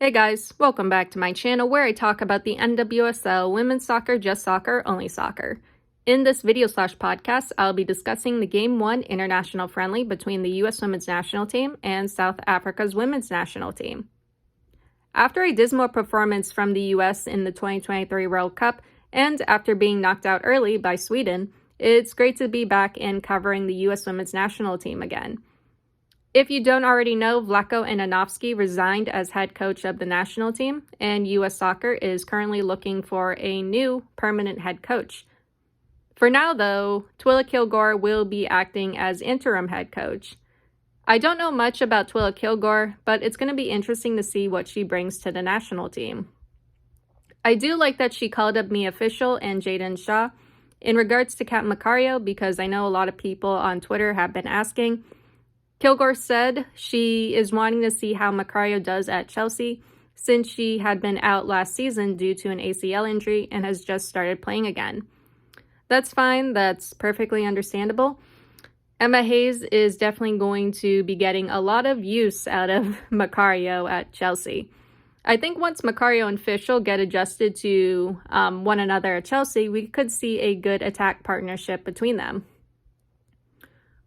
Hey guys, welcome back to my channel where I talk about the NWSL, women's soccer, just soccer, only soccer. In this video/podcast, I'll be discussing the Game 1 international friendly between the US women's national team and South Africa's women's national team. After a dismal performance from the US in the 2023 World Cup, and after being knocked out early by Sweden, it's great to be back in covering the US women's national team again. If you don't already know, Vlatko Andonovski resigned as head coach of the national team, and U.S. Soccer is currently looking for a new permanent head coach. For now, though, Twila Kilgore will be acting as interim head coach. I don't know much about Twila Kilgore, but it's going to be interesting to see what she brings to the national team. I do like that she called up Mia Fishel and Jaden Shaw in regards to Kat Macario, because I know a lot of people on Twitter have been asking. Kilgore said she is wanting to see how Macario does at Chelsea, since she had been out last season due to an ACL injury and has just started playing again. That's fine, that's perfectly understandable. Emma Hayes is definitely going to be getting a lot of use out of Macario at Chelsea. I think once Macario and Fishel get adjusted to one another at Chelsea, we could see a good attack partnership between them.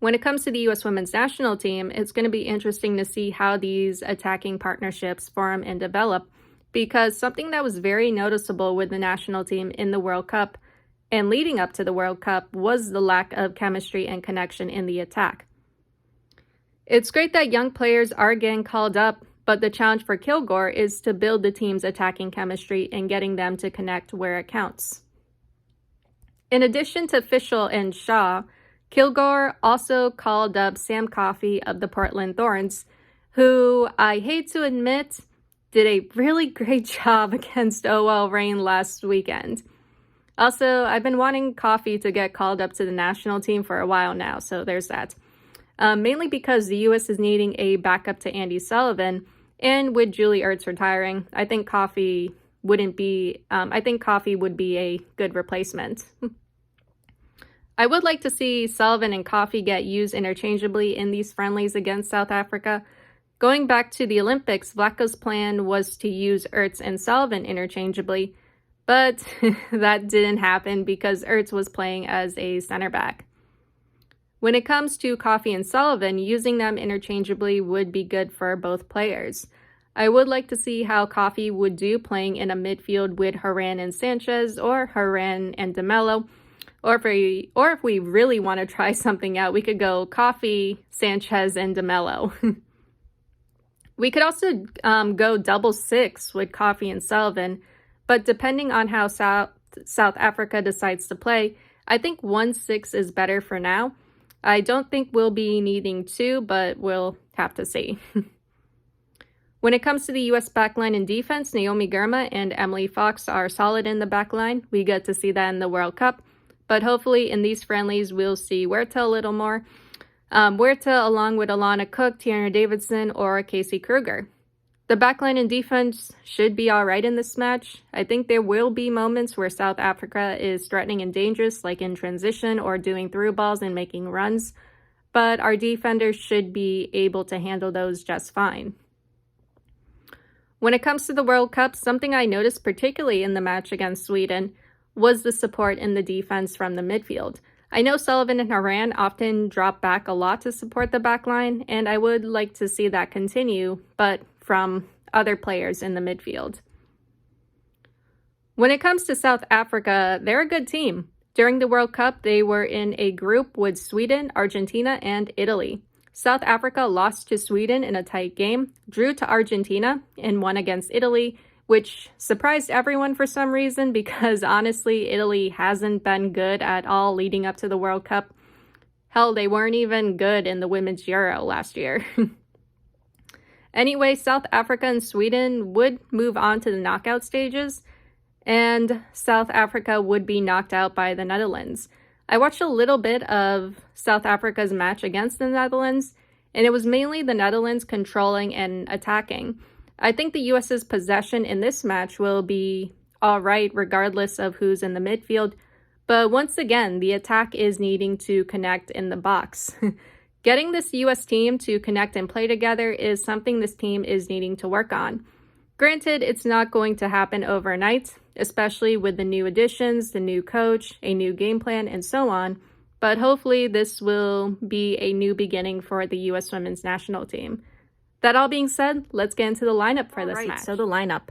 When it comes to the U.S. women's national team, it's going to be interesting to see how these attacking partnerships form and develop, because something that was very noticeable with the national team in the World Cup and leading up to the World Cup was the lack of chemistry and connection in the attack. It's great that young players are getting called up, but the challenge for Kilgore is to build the team's attacking chemistry and getting them to connect where it counts. In addition to Fishel and Shaw, Kilgore also called up Sam Coffey of the Portland Thorns, who, I hate to admit, did a really great job against OL Reign last weekend. Also, I've been wanting Coffey to get called up to the national team for a while now, so there's that. Mainly because the U.S. is needing a backup to Andy Sullivan, and with Julie Ertz retiring, I think Coffey would be a good replacement. I would like to see Sullivan and Coffey get used interchangeably in these friendlies against South Africa. Going back to the Olympics, Vlatko's plan was to use Ertz and Sullivan interchangeably, but that didn't happen because Ertz was playing as a center back. When it comes to Coffey and Sullivan, using them interchangeably would be good for both players. I would like to see how Coffey would do playing in a midfield with Horan and Sanchez, or Horan and DeMello. Or if we really want to try something out, we could go Coffey, Sanchez, and DeMello. We could also go double six with Coffey and Sullivan, but depending on how South Africa decides to play, I think 1-6 is better for now. I don't think we'll be needing two, but we'll have to see. When it comes to the U.S. backline and defense, Naomi Girma and Emily Fox are solid in the backline. We get to see that in the World Cup. But hopefully in these friendlies, we'll see Huerta a little more. Huerta along with Alana Cook, Tiana Davidson, or Casey Kruger. The backline and defense should be all right in this match. I think there will be moments where South Africa is threatening and dangerous, like in transition or doing through balls and making runs. But our defenders should be able to handle those just fine. When it comes to the World Cup, something I noticed particularly in the match against Sweden was the support in the defense from the midfield. I know Sullivan and Horan often drop back a lot to support the backline, and I would like to see that continue, but from other players in the midfield. When it comes to South Africa, they're a good team. During the World Cup, they were in a group with Sweden, Argentina, and Italy. South Africa lost to Sweden in a tight game, drew to Argentina, and won against Italy, which surprised everyone for some reason, because honestly, Italy hasn't been good at all leading up to the World Cup. Hell, they weren't even good in the Women's Euro last year. Anyway, South Africa and Sweden would move on to the knockout stages, and South Africa would be knocked out by the Netherlands. I watched a little bit of South Africa's match against the Netherlands, and it was mainly the Netherlands controlling and attacking. I think the U.S.'s possession in this match will be all right regardless of who's in the midfield, but once again, the attack is needing to connect in the box. Getting this U.S. team to connect and play together is something this team is needing to work on. Granted, it's not going to happen overnight, especially with the new additions, the new coach, a new game plan, and so on, but hopefully this will be a new beginning for the U.S. women's national team. That all being said, let's get into the lineup for this match. So the lineup.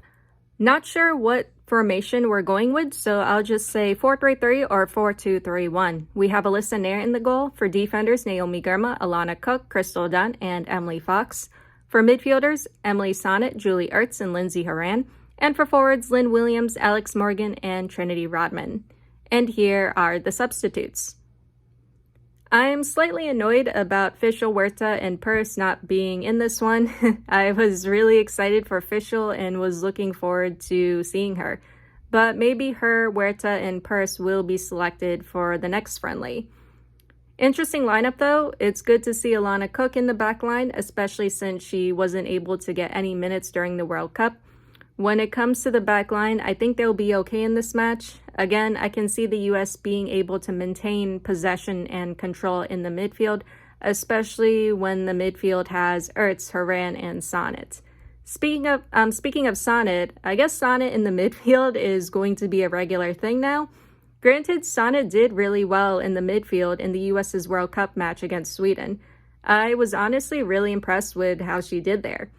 Not sure what formation we're going with, so I'll just say 4-3-3 or 4-2-3-1. We have Alyssa Nair in the goal. For defenders, Naomi Girma, Alana Cook, Crystal Dunn, and Emily Fox. For midfielders, Emily Sonnet, Julie Ertz, and Lindsay Horan. And for forwards, Lynn Williams, Alex Morgan, and Trinity Rodman. And here are the substitutes. I'm slightly annoyed about Fischel, Huerta, and Purse not being in this one. I was really excited for Fischel and was looking forward to seeing her. But maybe her, Huerta, and Purse will be selected for the next friendly. Interesting lineup though. It's good to see Alana Cook in the back line, especially since she wasn't able to get any minutes during the World Cup. When it comes to the back line, I think they'll be okay in this match. Again, I can see the U.S. being able to maintain possession and control in the midfield, especially when the midfield has Ertz, Horan, and Sonnet. Speaking of Sonnet, I guess Sonnet in the midfield is going to be a regular thing now. Granted, Sonnet did really well in the midfield in the U.S.'s World Cup match against Sweden. I was honestly really impressed with how she did there.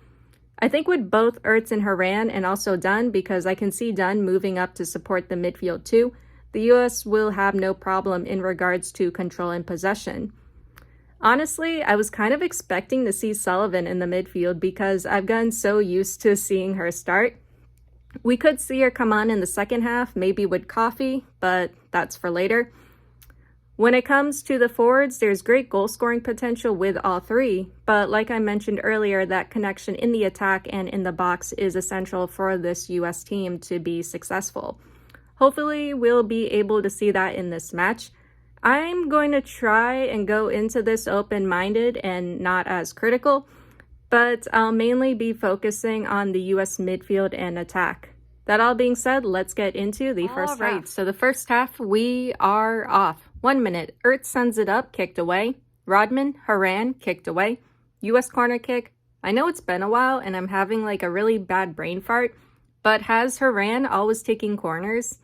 I think with both Ertz and Horan, and also Dunn, because I can see Dunn moving up to support the midfield too, the U.S. will have no problem in regards to control and possession. Honestly, I was kind of expecting to see Sullivan in the midfield because I've gotten so used to seeing her start. We could see her come on in the second half, maybe with coffee, but that's for later. When it comes to the forwards, there's great goal-scoring potential with all three, but like I mentioned earlier, that connection in the attack and in the box is essential for this U.S. team to be successful. Hopefully, we'll be able to see that in this match. I'm going to try and go into this open-minded and not as critical, but I'll mainly be focusing on the U.S. midfield and attack. That all being said, let's get into the first half. So the first half, we are off. 1 minute, Ertz sends it up, kicked away. Rodman, Horan, kicked away. U.S. corner kick. I know it's been a while and I'm having like a really bad brain fart, but has Horan always taking corners?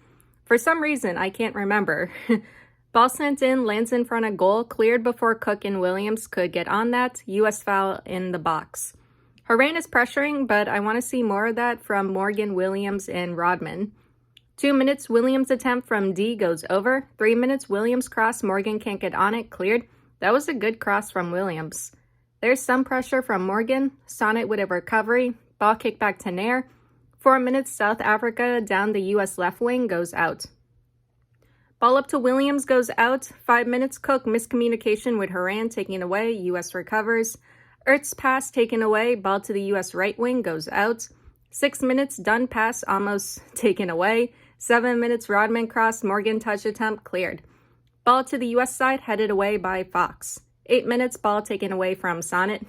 For some reason, I can't remember. Ball sent in, lands in front of goal, cleared before Cook and Williams could get on that. U.S. foul in the box. Horan is pressuring, but I want to see more of that from Morgan, Williams, and Rodman. 2 minutes, Williams' attempt from D goes over. 3 minutes, Williams cross, Morgan can't get on it, cleared. That was a good cross from Williams. There's some pressure from Morgan. Sonnet with a recovery. Ball kick back to Nair. 4 minutes, South Africa down the U.S. left wing goes out. Ball up to Williams goes out. 5 minutes, Cook miscommunication with Horan taking away. U.S. recovers. Ertz pass taken away. Ball to the U.S. right wing goes out. 6 minutes, Dunn pass almost taken away. 7 minutes, Rodman cross, Morgan touch attempt, cleared. Ball to the U.S. side, headed away by Fox. 8 minutes, ball taken away from Sonnet.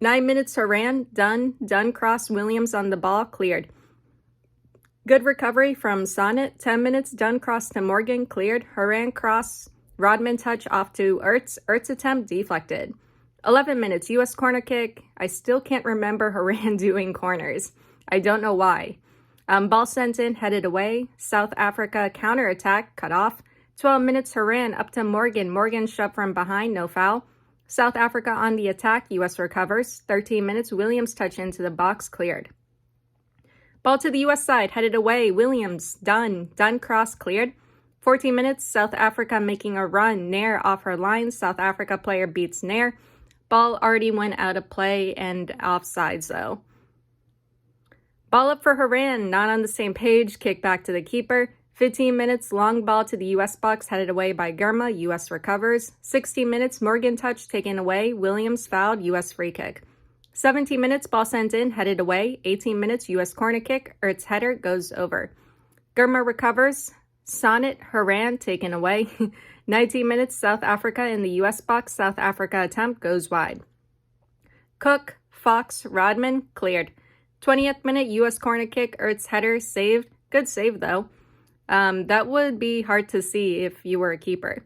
9 minutes, Horan, Dunn cross, Williams on the ball, cleared. Good recovery from Sonnet. 10 minutes, Dunn cross to Morgan, cleared. Horan cross, Rodman touch off to Ertz. Ertz attempt, deflected. 11 minutes, U.S. corner kick. I still can't remember Horan doing corners. I don't know why. Ball sent in, headed away. South Africa counterattack, cut off. 12 minutes, Horan up to Morgan. Morgan shoved from behind, no foul. South Africa on the attack, U.S. recovers. 13 minutes, Williams touch into the box, cleared. Ball to the U.S. side, headed away. Williams, Dunn cross, cleared. 14 minutes, South Africa making a run. Nair off her line. South Africa player beats Nair. Ball already went out of play and offsides though. Ball up for Horan, not on the same page, kick back to the keeper. 15 minutes, long ball to the U.S. box, headed away by Girma, U.S. recovers. 16 minutes, Morgan touch, taken away. Williams fouled, U.S. free kick. 17 minutes, ball sent in, headed away. 18 minutes, U.S. corner kick, Ertz header goes over. Girma recovers. Sonnet, Horan, taken away. 19 minutes, South Africa in the U.S. box, South Africa attempt goes wide. Cook, Fox, Rodman, cleared. 20th minute, U.S. corner kick, Ertz header, saved. Good save, though. That would be hard to see if you were a keeper.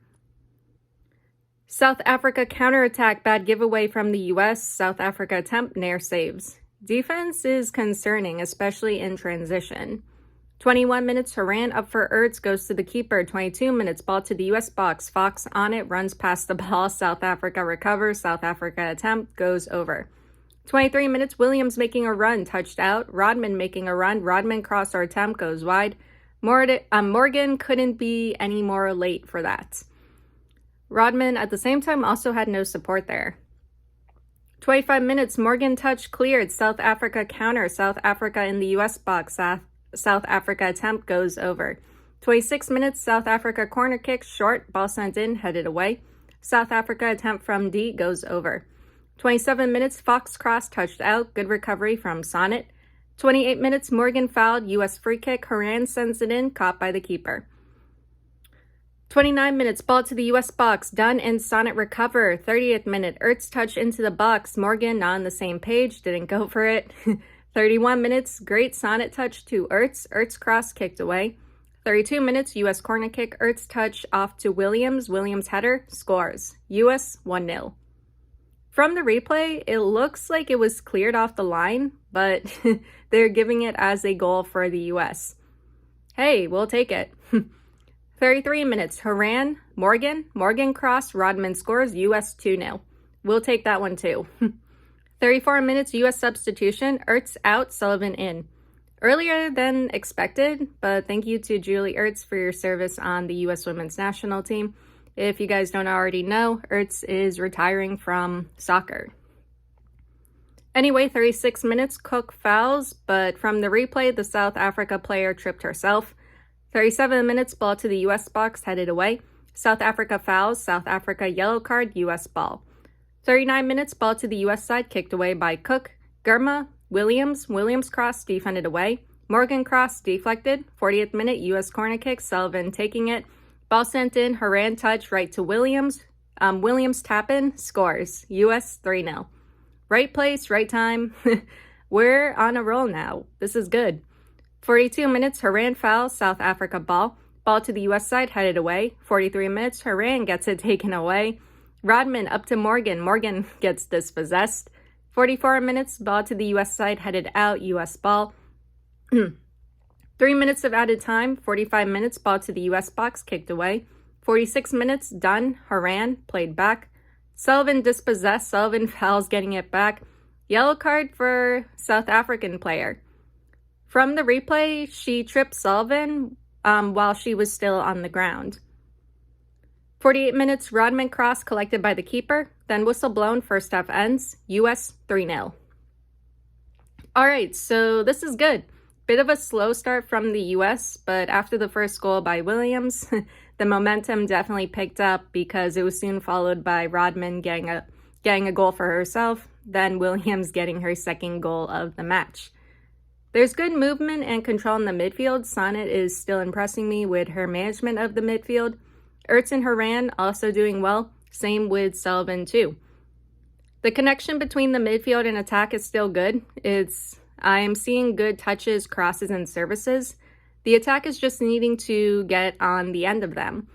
South Africa counterattack, bad giveaway from the U.S. South Africa attempt, Nair saves. Defense is concerning, especially in transition. 21 minutes, Haran up for Ertz, goes to the keeper. 22 minutes, ball to the US box. Fox on it, runs past the ball. South Africa recovers. South Africa attempt goes over. 23 minutes, Williams making a run, touched out. Rodman making a run. Rodman cross or attempt goes wide. Morgan couldn't be any more late for that. Rodman at the same time also had no support there. 25 minutes, Morgan touch cleared. South Africa counter. South Africa in the US box. South Africa attempt goes over. 26 minutes, South Africa corner kick, short, ball sent in, headed away. South Africa attempt from D goes over. 27 minutes, Fox cross, touched out, good recovery from Sonnet. 28 minutes, Morgan fouled, US free kick, Haran sends it in, caught by the keeper. 29 minutes, ball to the US box, Dunn and Sonnet recover. 30th minute, Ertz touch into the box, Morgan not on the same page, didn't go for it. 31 minutes, great Sonnet touch to Ertz. Ertz cross kicked away. 32 minutes, US corner kick. Ertz touch off to Williams. Williams header scores. US 1-0. From the replay, it looks like it was cleared off the line, but they're giving it as a goal for the US. Hey, we'll take it. 33 minutes, Haran, Morgan cross, Rodman scores. US 2-0. We'll take that one too. 34 minutes, US substitution, Ertz out, Sullivan in. Earlier than expected, but thank you to Julie Ertz for your service on the US Women's National Team. If you guys don't already know, Ertz is retiring from soccer. Anyway, 36 minutes, Cook fouls, but from the replay, the South Africa player tripped herself. 37 minutes, ball to the US box, headed away. South Africa fouls, South Africa yellow card, US ball. 39 minutes, ball to the US side, kicked away by Cook. Gurma, Williams cross, defended away. Morgan cross, deflected. 40th minute, US corner kick, Sullivan taking it. Ball sent in, Haran touch, right to Williams. Williams tap in, scores. US 3-0. Right place, right time. We're on a roll now. This is good. 42 minutes, Haran foul, South Africa ball. Ball to the US side, headed away. 43 minutes, Haran gets it taken away. Rodman up to Morgan. Morgan gets dispossessed. 44 minutes, ball to the US side, headed out, US ball. 3 minutes of added time. 45 minutes, ball to the US box, kicked away. 46 minutes, done. Haran played back. Sullivan dispossessed. Sullivan fouls, getting it back. Yellow card for South African player. From the replay, she tripped Sullivan while she was still on the ground. 48 minutes, Rodman cross collected by the keeper. Then whistle blown, first half ends. US 3-0. All right, so this is good. Bit of a slow start from the US, but after the first goal by Williams, the momentum definitely picked up because it was soon followed by Rodman getting a goal for herself, then Williams getting her second goal of the match. There's good movement and control in the midfield. Sonnet is still impressing me with her management of the midfield. Ertz and Haran also doing well. Same with Sullivan too. The connection between the midfield and attack is still good. I'm seeing good touches, crosses, and services. The attack is just needing to get on the end of them.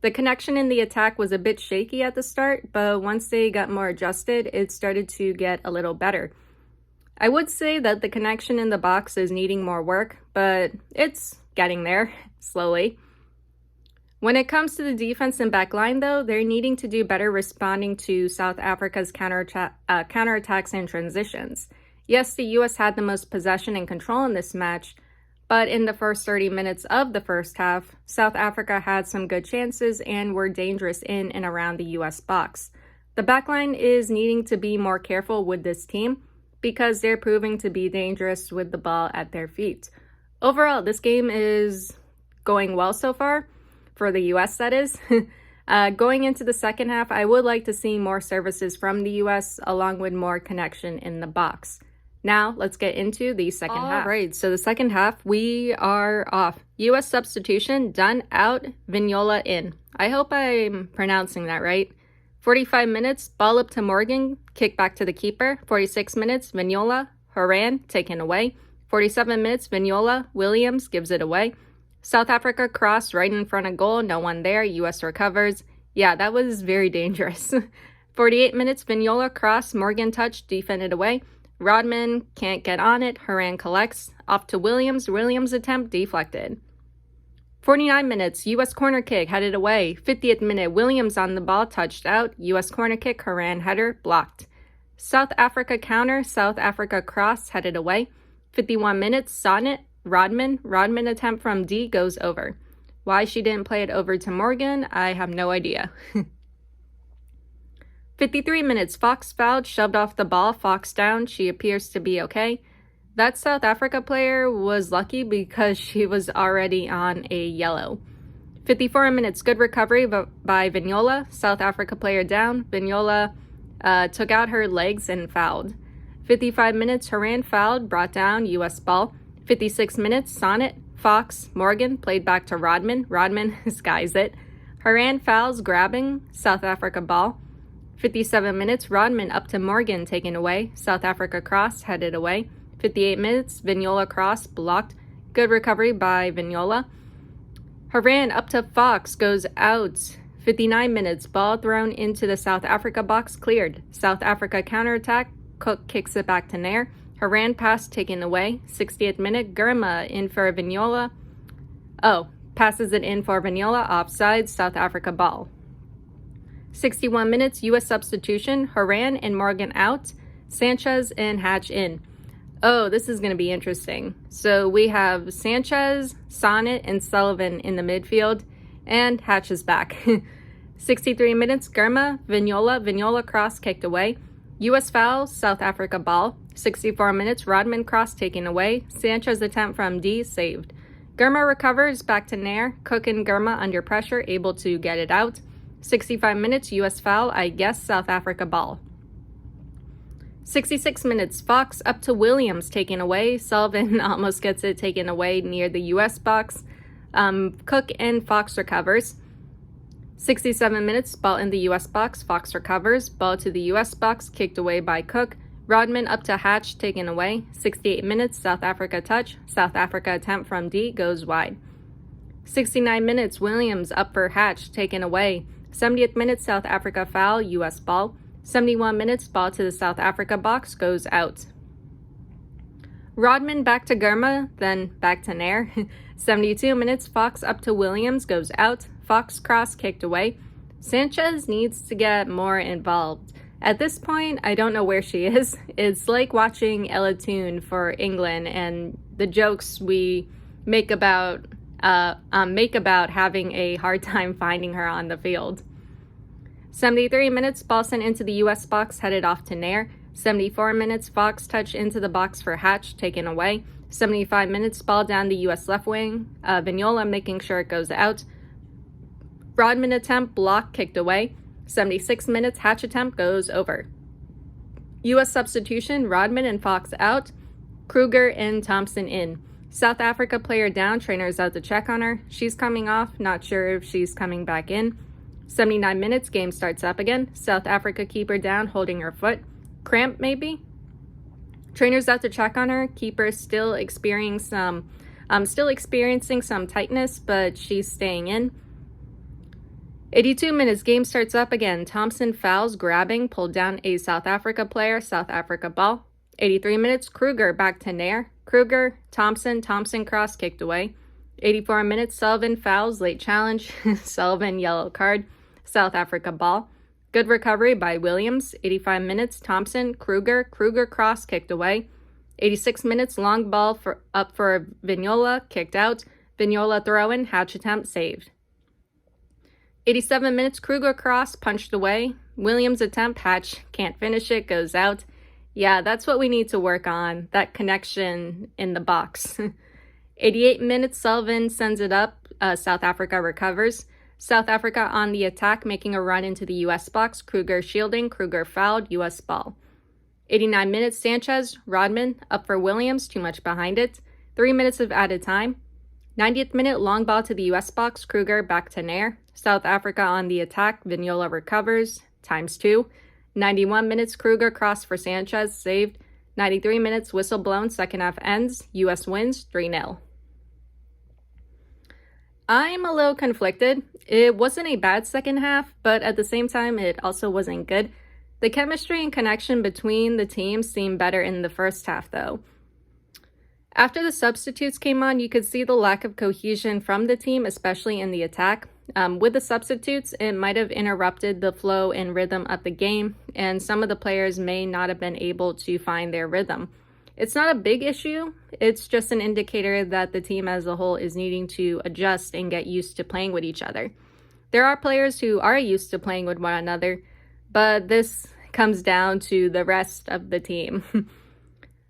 The connection in the attack was a bit shaky at the start, but once they got more adjusted, it started to get a little better. I would say that the connection in the box is needing more work, but it's getting there, slowly. When it comes to the defense and back line, though, they're needing to do better responding to South Africa's counterattacks and transitions. Yes, the US had the most possession and control in this match, but in the first 30 minutes of the first half, South Africa had some good chances and were dangerous in and around the US box. The backline is needing to be more careful with this team because they're proving to be dangerous with the ball at their feet. Overall, this game is going well so far. For the US, that is. Going into the second half, I would like to see more services from the US along with more connection in the box. Now, let's get into the second half. All right, so the second half, we are off. US substitution, done out, Vignola in. I hope I'm pronouncing that right. 45 minutes, ball up to Morgan, kick back to the keeper. 46 minutes, Vignola, Haran, taken away. 47 minutes, Vignola, Williams gives it away. South Africa cross right in front of goal, no one there, US recovers. Yeah, that was very dangerous. 48 minutes, Vignola cross, Morgan touch, defended away. Rodman can't get on it. Horan collects. Off to Williams. Williams' attempt deflected. 49 minutes, U.S. corner kick, headed away. 50th minute, Williams on the ball, touched out. U.S. corner kick, Horan header, blocked. South Africa counter, South Africa cross, headed away. 51 minutes, Sonnet, Rodman. Rodman attempt from D goes over. Why she didn't play it over to Morgan, I have no idea. 53 minutes, Fox fouled, shoved off the ball, Fox down. She appears to be okay. That South Africa player was lucky because she was already on a yellow. 54 minutes, good recovery by Vignola. South Africa player down. Vignola took out her legs and fouled. 55 minutes, Horan fouled, brought down, U.S. ball. 56 minutes, Sonnet, Fox, Morgan, played back to Rodman. Rodman skies it. Horan fouls, grabbing, South Africa ball. 57 minutes, Rodman up to Morgan, taken away. South Africa cross, headed away. 58 minutes, Vignola cross, blocked. Good recovery by Vignola. Horan up to Fox, goes out. 59 minutes, ball thrown into the South Africa box, cleared. South Africa counterattack, Cook kicks it back to Nair. Horan pass taken away. 60th minute, Gurma in for Vignola. Passes it in for Vignola, offside, South Africa ball. 61 minutes, U.S. substitution, Horan and Morgan out. Sanchez and Hatch in. Oh, this is going to be interesting. So we have Sanchez, Sonnet, and Sullivan in the midfield, and Hatch is back. 63 minutes, Gurma, Vignola cross kicked away. U.S. foul, South Africa ball. 64 minutes, Rodman cross taken away. Sanchez attempt from D, saved. Gurma recovers, back to Nair. Cook and Gurma under pressure, able to get it out. 65 minutes, U.S. foul, I guess South Africa ball. 66 minutes, Fox up to Williams, taken away. Sullivan almost gets it taken away near the U.S. box. Cook and Fox recovers. 67 minutes, ball in the U.S. box. Fox recovers. Ball to the U.S. box, kicked away by Cook. Rodman up to Hatch, taken away. 68 minutes, South Africa touch. South Africa attempt from D goes wide. 69 minutes, Williams up for Hatch, taken away. 70th minute, South Africa foul, U.S. ball. 71 minutes, ball to the South Africa box, goes out. Rodman back to Gurma, then back to Nair. 72 minutes, Fox up to Williams, goes out. Fox cross kicked away. Sanchez needs to get more involved. At this point, I don't know where she is. It's like watching Ella Toon for England and the jokes we make about having a hard time finding her on the field. 73 minutes, ball sent into the U.S. box, headed off to Nair. 74 minutes, Fox touch into the box for Hatch, taken away. 75 minutes, ball down the U.S. left wing. Vignola making sure it goes out. Rodman attempt, block, kicked away. 76 minutes, Hatch attempt goes over. U.S. substitution, Rodman and Fox out. Kruger and Thompson in. South Africa player down, trainers out to check on her. She's coming off, not sure if she's coming back in. 79 minutes, game starts up again. South Africa keeper down, holding her foot. Cramp, maybe? Trainers out to check on her. Keeper still experiencing some tightness, but she's staying in. 82 minutes, game starts up again. Thompson fouls, grabbing, pulled down a South Africa player. South Africa ball. 83 minutes, Kruger back to Nair. Kruger, Thompson cross kicked away. 84 minutes, Sullivan fouls, late challenge. Sullivan yellow card. South Africa ball. Good recovery by Williams. 85 minutes, Thompson, Kruger cross kicked away. 86 minutes, long ball up for Vignola, kicked out. Vignola throw-in, Hatch attempt saved. 87 minutes, Kruger cross punched away. Williams attempt, Hatch can't finish it, goes out. Yeah, that's what we need to work on, that connection in the box. 88 minutes, Sullivan sends it up. South Africa recovers. South Africa on the attack, making a run into the U.S. box. Kruger shielding. Kruger fouled. U.S. ball. 89 minutes, Sanchez, Rodman, up for Williams. Too much behind it. 3 minutes of added time. 90th minute, long ball to the U.S. box. Kruger back to Nair. South Africa on the attack. Vignola recovers. ×2. 91 minutes, Kruger cross for Sanchez. Saved. 93 minutes, whistle blown. Second half ends. U.S. wins 3-0. I'm a little conflicted. It wasn't a bad second half, but at the same time, it also wasn't good. The chemistry and connection between the teams seemed better in the first half, though. After the substitutes came on, you could see the lack of cohesion from the team, especially in the attack. With the substitutes, it might have interrupted the flow and rhythm of the game, and some of the players may not have been able to find their rhythm. It's not a big issue, it's just an indicator that the team as a whole is needing to adjust and get used to playing with each other. There are players who are used to playing with one another, but this comes down to the rest of the team.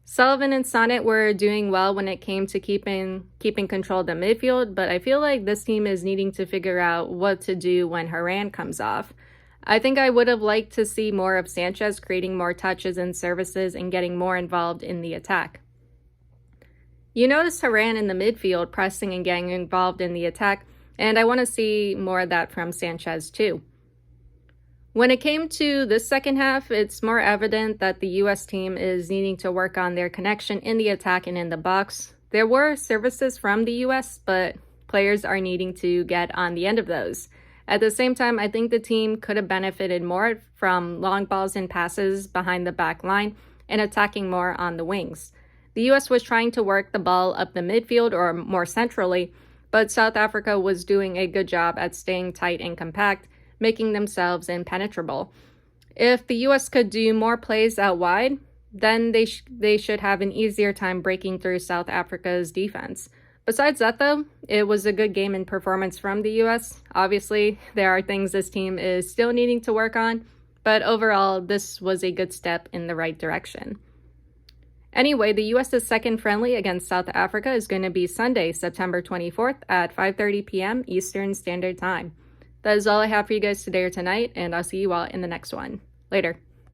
Sullivan and Sonnet were doing well when it came to keeping control of the midfield, but I feel like this team is needing to figure out what to do when Haran comes off. I think I would have liked to see more of Sanchez creating more touches and services and getting more involved in the attack. You notice Haran in the midfield pressing and getting involved in the attack, and I want to see more of that from Sanchez too. When it came to this second half, it's more evident that the US team is needing to work on their connection in the attack and in the box. There were services from the US, but players are needing to get on the end of those. At the same time, I think the team could have benefited more from long balls and passes behind the back line and attacking more on the wings. The US was trying to work the ball up the midfield or more centrally, but South Africa was doing a good job at staying tight and compact, making themselves impenetrable. If the US could do more plays out wide, then they should have an easier time breaking through South Africa's defense. Besides that, though, it was a good game and performance from the US. Obviously, there are things this team is still needing to work on, but overall, this was a good step in the right direction. Anyway, the US's second friendly against South Africa is going to be Sunday, September 24th at 5:30 p.m. Eastern Standard Time. That is all I have for you guys today or tonight, and I'll see you all in the next one. Later.